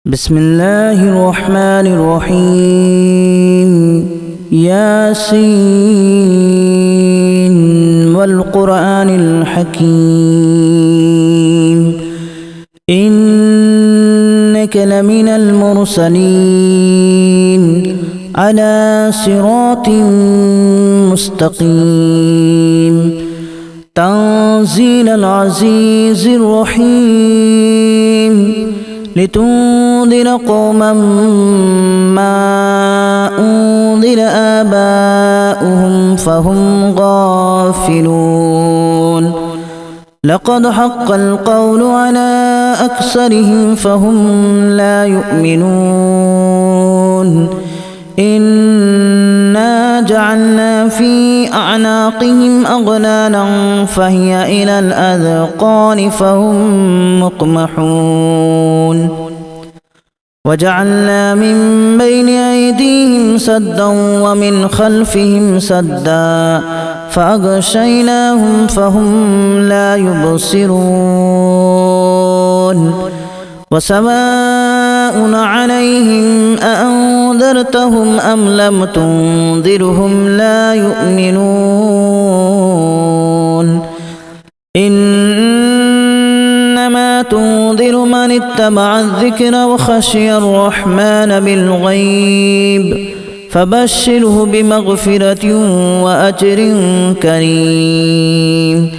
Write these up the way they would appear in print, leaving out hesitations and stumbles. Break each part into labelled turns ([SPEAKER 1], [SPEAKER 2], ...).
[SPEAKER 1] بسم الله الرحمن الرحيم ياسين والقرآن الحكيم إنك لمن المرسلين على صراط مستقيم تنزيل العزيز الرحيم لتنذر قوما ما أنذر آباؤهم فهم غافلون لقد حق القول على أكثرهم فهم لا يؤمنون إنا جعلنا في أعناقهم أغلالا فهي إلى الأذقان فهم مقمحون وجعلنا من بين أيديهم سدا ومن خلفهم سدا فأغشيناهم فهم لا يبصرون وسواء عليهم أأنذرتهم أم لم تنذرهم لا يؤمنون إنما تنذر من اتبع الذكر وخشي الرحمن بالغيب فبشره بمغفرة وأجر كريم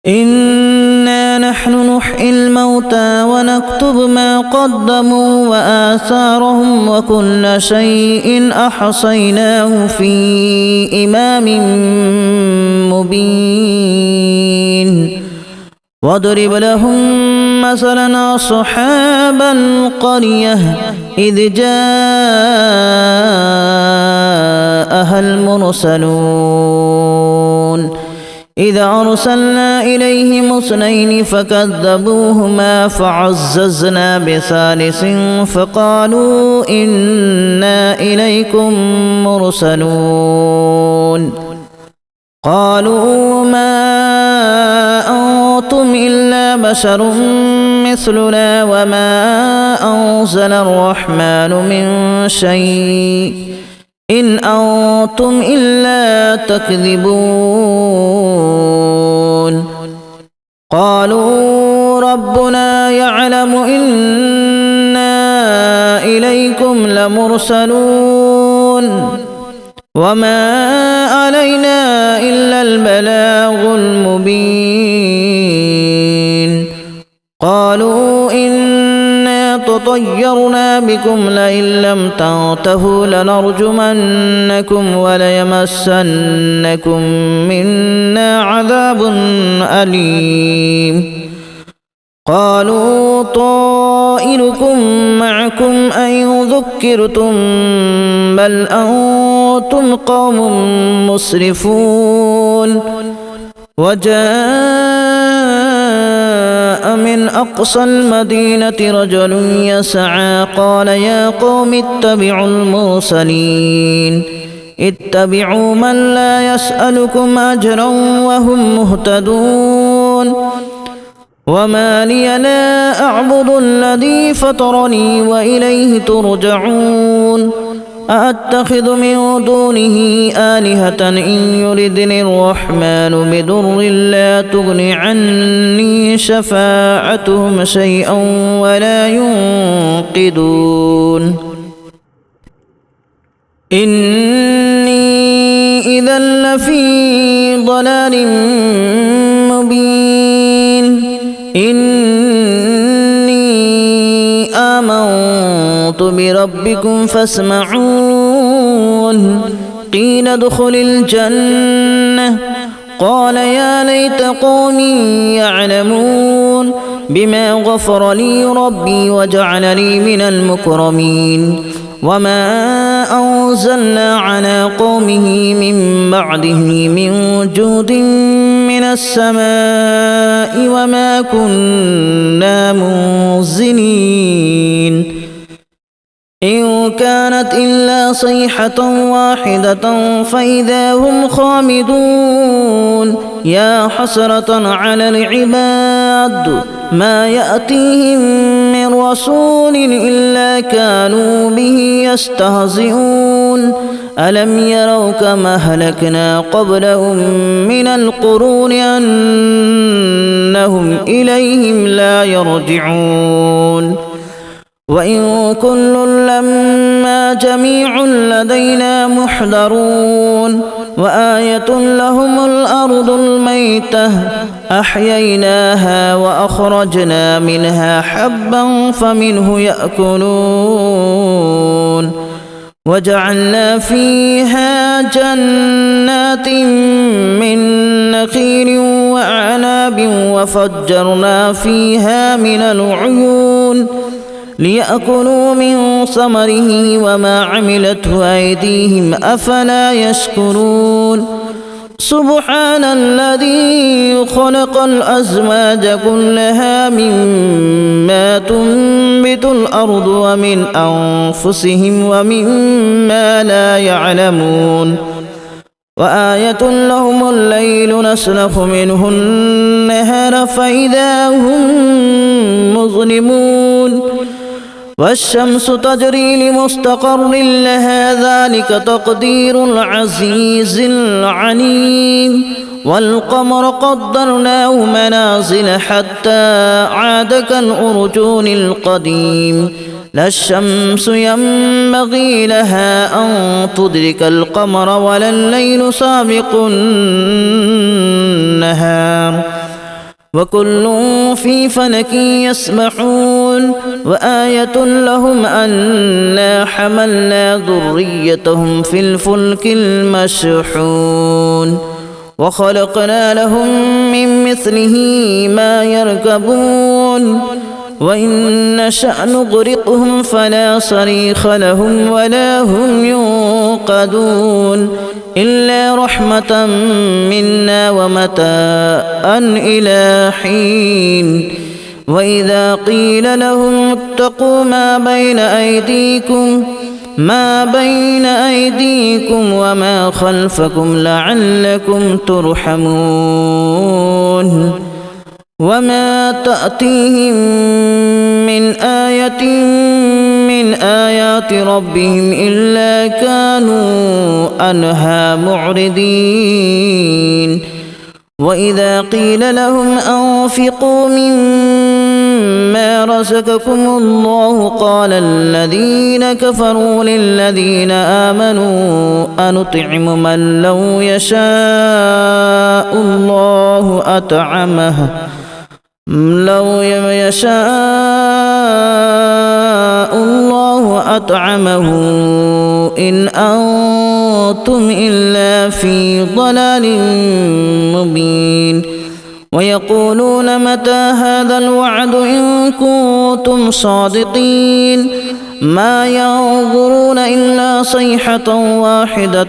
[SPEAKER 1] إنا نحن نحيي الموتى ونكتب ما قدموا وآثارهم وكل شيء أحصيناه في إمام مبين واضرب لهم مثلا أصحاب القرية إذ جاءها المرسلون إذا أرسلنا إليهم اثنين فكذبوهما فعززنا بثالث فقالوا إنا إليكم مرسلون قالوا ما أنتم إلا بشر مثلنا وما أنزل الرحمن من شيء إن أنتم إلا تكذبون قالوا ربنا يعلم إنا إليكم لمرسلون وما علينا إلا البلاغ المبين قالوا إنا تطيرنا بكم لئن لم تنتهوا لنرجمنكم وليمسنكم منا عذاب أليم قالوا طائركم معكم أن ذكرتم بل أنتم قوم مسرفون وجاء من أقصى المدينة رجل يسعى قال يا قوم اتبعوا المرسلين اتبعوا من لا يسألكم أجرا وهم مهتدون وما لي لا أعبد الذي فطرني وإليه ترجعون أأتخذ من دونه آلهة إن يردني الرحمن بضر لا تغن عني شفاعتهم شيئا ولا ينقذون إني إذا لفي ضلال مبين إني آمنت بربكم فاسمعون قيل ادخل الجنة قال يا ليت قومي يعلمون بما غفر لي ربي وجعلني من المكرمين وما أنزلنا على قومه من بعده من جود من السماء وما كنا منزلين إن كانت إلا صيحة واحدة فإذا هم خامدون يا حسرة على العباد ما يأتيهم من من رسول إلا كانوا به يستهزئون ألم يروا كما أهلكنا قبلهم من القرون أنهم إليهم لا يرجعون وإن كل لما جميع لدينا محضرون وآية لهم الأرض الميتة أحييناها وأخرجنا منها حبا فمنه يأكلون وجعلنا فيها جنات من نخيل وأعناب وفجرنا فيها من العيون ليأكلوا من ثمره وما عملته أيديهم أفلا يشكرون سبحان الذي خلق الأزواج كلها مما تنبت الأرض ومن أنفسهم ومما لا يعلمون وآية لهم الليل نسلخ منه النهار فإذا هم مظلمون والشمس تجري لمستقر لها ذلك تقدير العزيز العليم والقمر قدرناه منازل حتى عاد كالأرجون القديم لا الشمس ينبغي لها أن تدرك القمر ولا الليل سابق النهار وكل في فلك يسبحون وآية لهم أنا حملنا ذريتهم في الفلك المشحون وخلقنا لهم من مثله ما يركبون وإن نشأ نغرقهم فلا صريخ لهم ولا هم ينقذون إلا رحمة منا ومتاعا إلى حين وإذا قيل لهم اتقوا ما بين أيديكم وما خلفكم لعلكم ترحمون وما تأتيهم من آية من آيات ربهم إلا كانوا عنها معرضين وإذا قيل لهم أنفقوا مما رزقكم الله قال الذين كفروا للذين آمنوا أنطعم من لو يشاء الله أطعمه إن أنتم إلا في ضلال مبين ويقولون متى هذا الوعد إن كنتم صادقين ما ينظرون إلا صيحة واحدة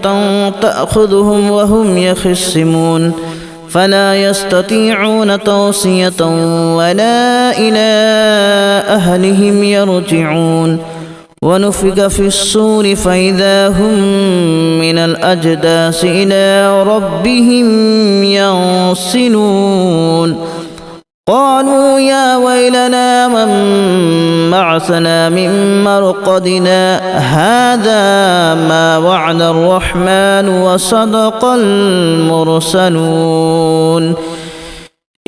[SPEAKER 1] تأخذهم وهم يخصمون فلا يستطيعون توصية ولا إلى أهلهم يرجعون ونفخ في الصور فإذا هم من الأجداث إلى ربهم ينسلون قالوا يا ويلنا من بعثنا من مرقدنا هذا ما وعد الرحمن وصدق المرسلون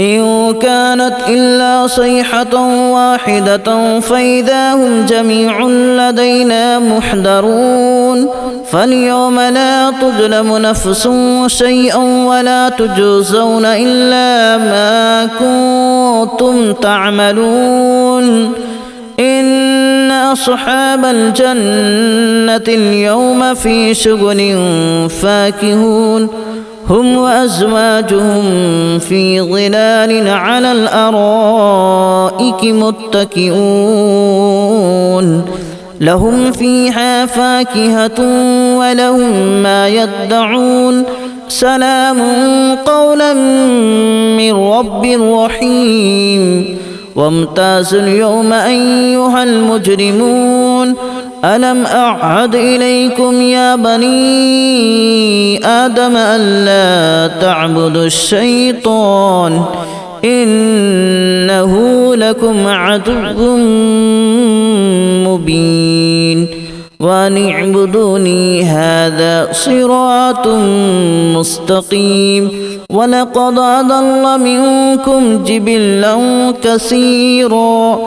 [SPEAKER 1] إن كانت إلا صيحة واحدة فإذا هم جميع لدينا محضرون فاليوم لا تظلم نفس شيئا ولا تجزون إلا ما كنتم تعملون إن أصحاب الجنة اليوم في شغل فاكهون هم وأزواجهم في ظلال على الأرائك متكئون لهم فيها فاكهة ولهم ما يدعون سلام قولا من رب رحيم وامتازوا اليوم أيها المجرمون ألم أعهد إليكم يا بني آدم ألا تعبدوا الشيطان إنه لكم عدو مبين وأن اعبدوني هذا صراط مستقيم ولقد أضل منكم جبلا كثيرا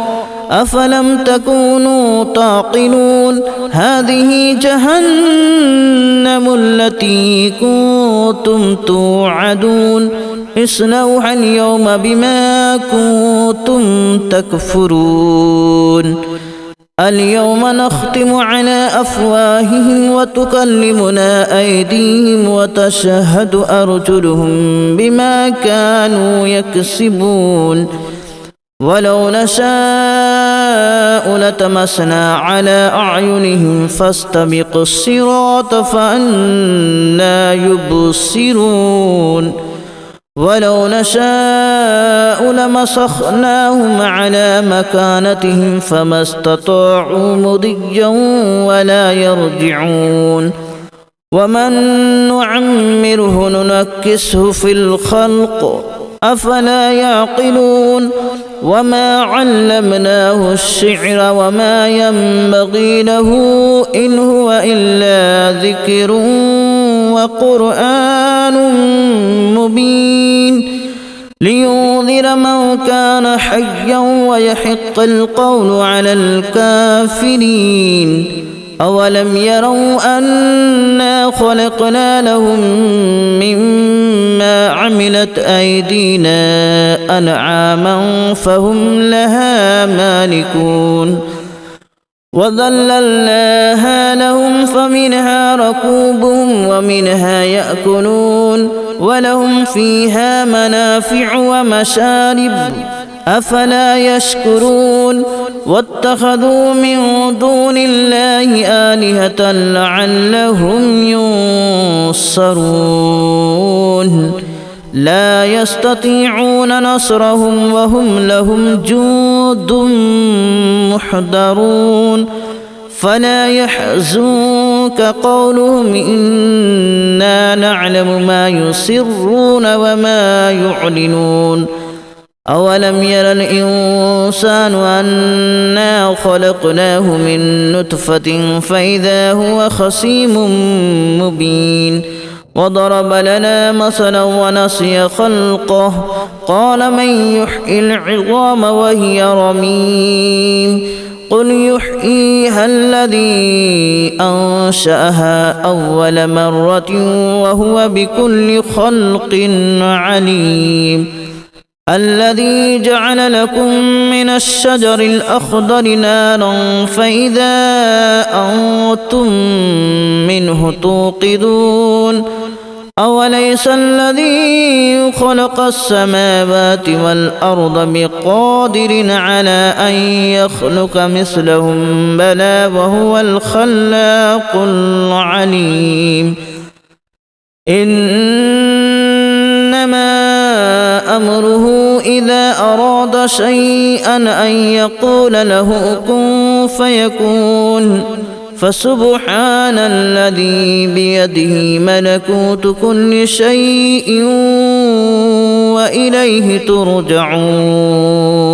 [SPEAKER 1] أفلم تكونوا تعقلون هذه جهنم التي كنتم توعدون اصلوها اليوم بما كنتم تكفرون اليوم نختم على أفواههم وتكلمنا أيديهم وتشهد أرجلهم بما كانوا يكسبون ولو نشاء لتمسنا على أعينهم فاستبقوا الصراط فأنى يبصرون ولو نشاء لمسخناهم على مكانتهم فما استطاعوا مضيا ولا يرجعون ومن نعمره ننكسه في الخلق أفلا يعقلون وما علمناه الشعر وما ينبغي له إن هو إلا ذكر وقرآن مبين لينذر من كان حيا ويحق القول على الكافرين أولم يروا أنا خلقنا لهم مما عملت أيدينا أنعاما فهم لها مالكون وذللناها لهم فمنها ركوبهم ومنها يأكلون ولهم فيها منافع ومشارب أفلا يشكرون واتخذوا من دون الله آلهة لعلهم ينصرون لا يستطيعون نصرهم وهم لهم جند محضرون فلا يحزنك قولهم إنا نعلم ما يسرون وما يعلنون أولم ير الإنسان أنا خلقناه من نطفة فإذا هو خصيم مبين وضرب لنا مثلا ونسي خلقه قال من يحيي العظام وهي رميم قل يحييها الذي أنشأها أول مرة وهو بكل خلق عليم الذي جعل لكم من الشجر الأخضر نارا فإذا أنتم منه توقدون أوليس الذي خلق السماوات والأرض بقادر على أن يخلق مثلهم بلى وهو الخلاق العليم إنما أمره إذا أراد شيئا أن يقول له كن فيكون فسبحان الذي بيده ملكوت كل شيء وإليه ترجعون